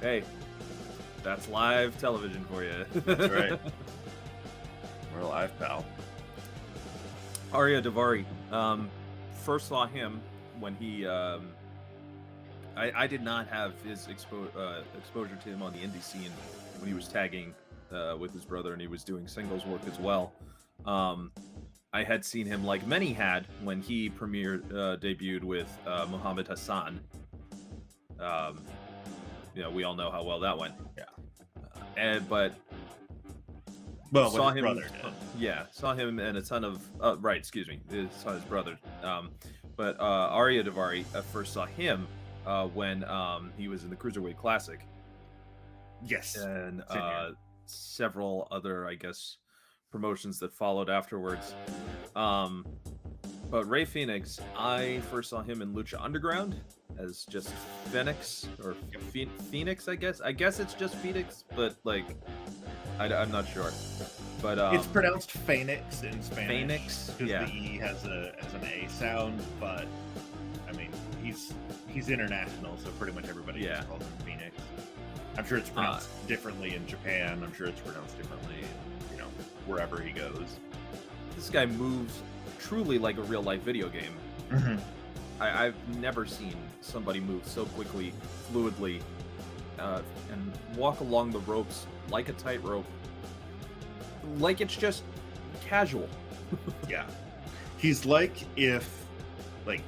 Hey, that's live television for you. That's right. We're live, pal. Ariya Daivari. First saw him when he. I did not have his exposure to him on the indie scene when he was tagging with his brother and he was doing singles work as well. I had seen him, like many had, when he debuted with Muhammad Hassan. We all know how well that went. Yeah. But saw him. Brother did. Yeah, saw him and a ton of excuse me, saw his brother. But Ariya Daivari, I first saw him when he was in the Cruiserweight Classic. Yes, and several other, I guess, promotions that followed afterwards. But Rey Fenix, I first saw him in Lucha Underground as just Fenix or Phoenix, I guess. I guess it's just Phoenix, but like, I'm not sure. But it's pronounced Phoenix in Spanish. Phoenix, because the E has an A sound. But I mean, he's international, so pretty much everybody calls him Phoenix. I'm sure it's pronounced differently in Japan. I'm sure it's pronounced differently, wherever he goes. This guy moves truly like a real life video game. Mm-hmm. I've never seen somebody move so quickly, fluidly, and walk along the ropes like a tightrope, like it's just casual. Yeah, he's like if, late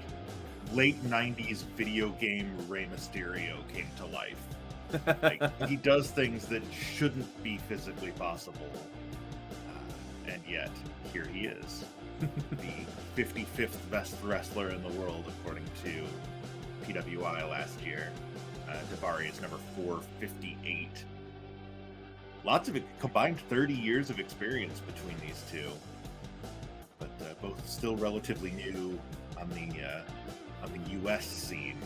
'90s video game Rey Mysterio came to life. He does things that shouldn't be physically possible, and yet here he is, the 55th best wrestler in the world according to PWI last year. Daivari is number 458. Lots of combined 30 years of experience between these two, but both still relatively new on the U.S. scene.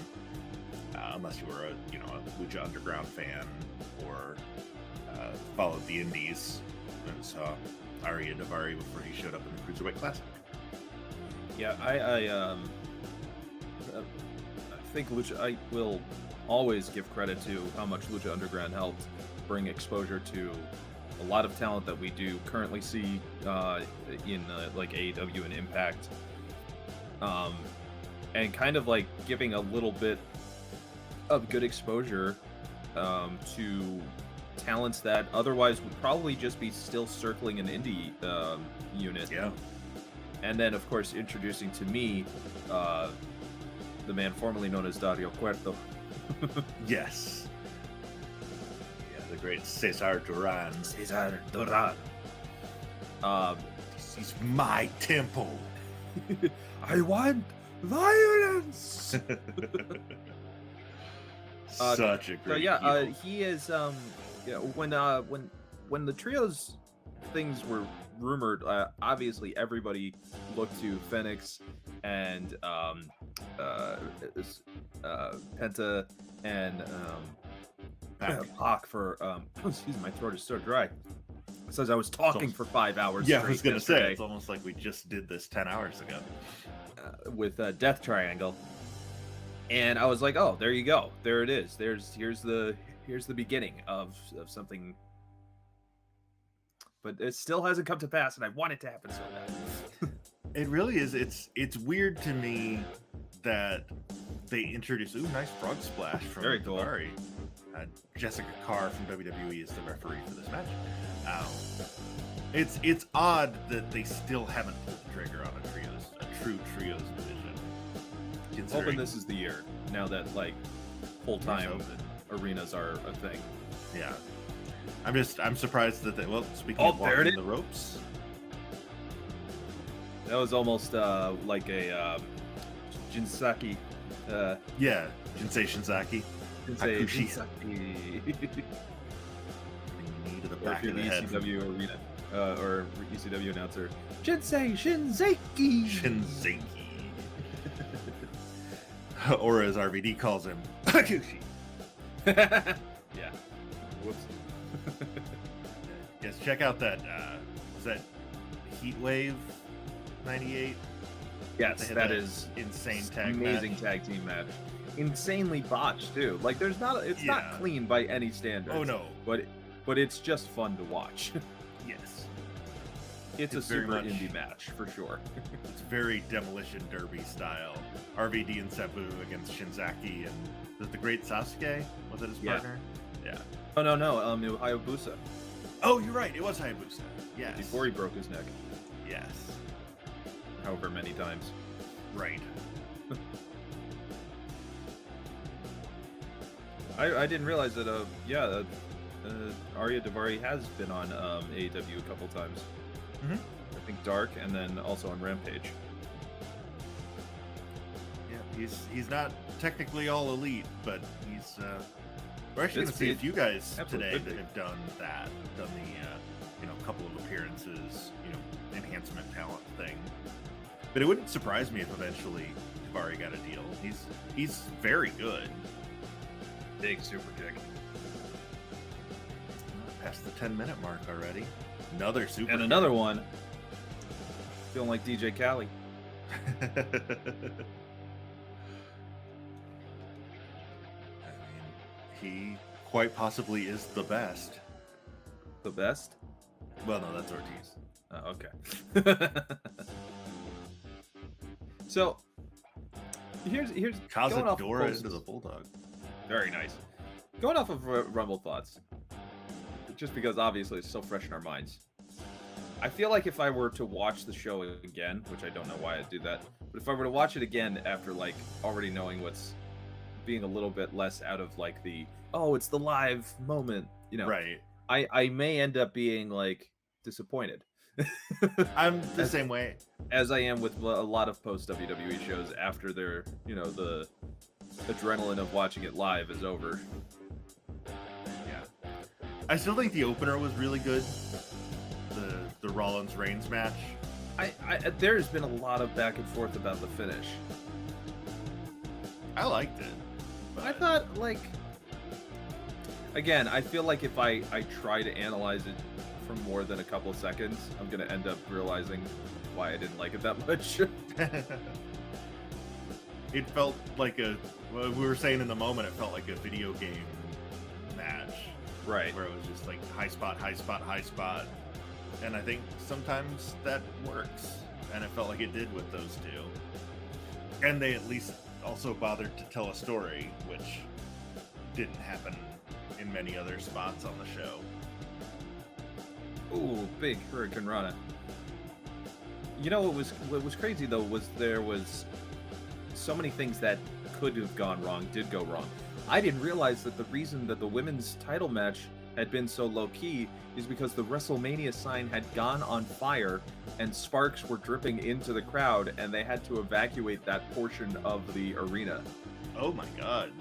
Unless you were a Lucha Underground fan or followed the indies and saw Ariya Daivari before he showed up in the Cruiserweight Classic. Yeah, I think I will always give credit to how much Lucha Underground helped bring exposure to a lot of talent that we do currently see in like AEW and Impact, and kind of like giving a little bit of good exposure to talents that otherwise would probably just be still circling an indie unit. Yeah. And then, of course, introducing to me the man formerly known as Dario Cueto. Yes. Yeah, the great Cesar Duran. Cesar Duran. This is my temple. I want violence. Such a great heel. He is when the trios things were rumored, obviously everybody looked to Fenix and Penta and Pac for excuse me, my throat is so dry. It says I was talking for 5 hours. Yeah, I was gonna say it's almost like we just did this 10 hours ago with Death Triangle. And I was like, oh, there you go. There it is. Here's the beginning of something. But it still hasn't come to pass, and I want it to happen so bad. It really is. It's weird to me that they introduced nice frog splash from Very cool. Daivari. Jessica Carr from WWE is the referee for this match. It's odd that they still haven't pulled the trigger on a true trios division. Hoping this is the year, now that full-time arenas are a thing. Yeah. I'm surprised that speaking of walking the ropes. That was almost like a Jinsaki. Yeah, Jinsei Shinzaki. Jinsei Shinzaki. Knee to the back of the head. ECW arena or ECW announcer. Jinsei Shinzaki. Shinzaki. Or as RVD calls him, Hakushi. Yeah. Whoops. Yes, check out that. Was that Heatwave '98? Yes, that is insane tag amazing match. tag team match. insanely botched too. Like there's not, it's not Yeah. clean by any standards. Oh no. But it's just fun to watch. Yes. It's a It's very super much- indie match for sure. It's very Demolition Derby style. RVD and Sebu against Shinzaki and was it the Great Sasuke? Was it his Yeah. partner? Yeah. Oh no, Hayabusa Oh, you're right. It was Hayabusa. Yes. before he broke his neck, Yes. however many times. Right. I didn't realize that. Ariya Daivari has been on AEW a couple times. Mhm. I think Dark, and then also on Rampage. Yeah. He's not technically all elite, but he's. We're actually going to see a few guys absolutely today could that be. have done the couple of appearances, enhancement talent thing. But it wouldn't surprise me if eventually Daivari got a deal. He's very good. Big super kick. Past the 10-minute mark already. Another super. And another one. Feeling like DJ Khaled. He quite possibly is the best. The best? Well, no, that's Ortiz. Oh, okay. So here's going off Cazadora post- into the Bulldog. Very nice. Going off of Rumble thoughts, just because obviously it's so fresh in our minds. I feel like if I were to watch the show again, which I don't know why I'd do that, but if I were to watch it again after like already knowing what's being a little bit less out of like the it's the live moment, Right. I may end up being like disappointed. I'm the same way. As I am with a lot of post WWE shows after their, the adrenaline of watching it live is over. Yeah. I still think the opener was really good. The Rollins Reigns match. There's been a lot of back and forth about the finish. I liked it. I thought, again, I feel like if I try to analyze it for more than a couple of seconds, I'm going to end up realizing why I didn't like it that much. It felt like we were saying in the moment, it felt like a video game match. Right. Where it was just like high spot, high spot, high spot. And I think sometimes that works. And it felt like it did with those two. And they at least also bothered to tell a story, which didn't happen in many other spots on the show. Ooh, big Hurricane Rana. What was crazy though was there was so many things that could have gone wrong, did go wrong. I didn't realize that the reason that the women's title match had been so low key is because the WrestleMania sign had gone on fire and sparks were dripping into the crowd and they had to evacuate that portion of the arena. Oh my god.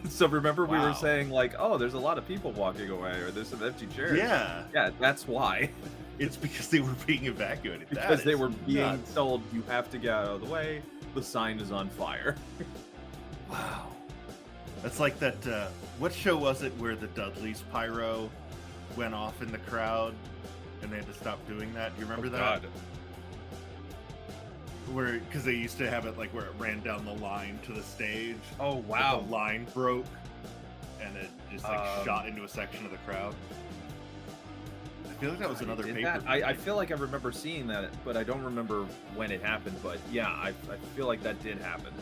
So remember we Wow. were saying like, oh, there's a lot of people walking away or there's some empty chairs. Yeah. Yeah, that's why. It's because they were being evacuated. That Because they is were being nuts. told you have to get out of the way. The sign is on fire. Wow. That's like that, what show was it where the Dudleys pyro went off in the crowd and they had to stop doing that? Do you remember that? God. Where, because they used to have it like where it ran down the line to the stage. Oh, but wow. The line broke and it just like Um, shot into a section of the crowd. I feel like that was another Did paper. that? I feel like I remember seeing that, but I don't remember when it happened. But yeah, I feel like that did happen.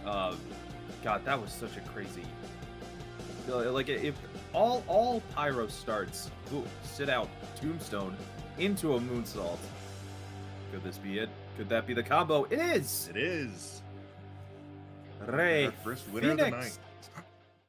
God, that was such a crazy. Like if all pyro starts, sit out, tombstone into a moonsault. Could this be it? Could that be the combo? It is. It is. Rey Our first winner of the Fenix night.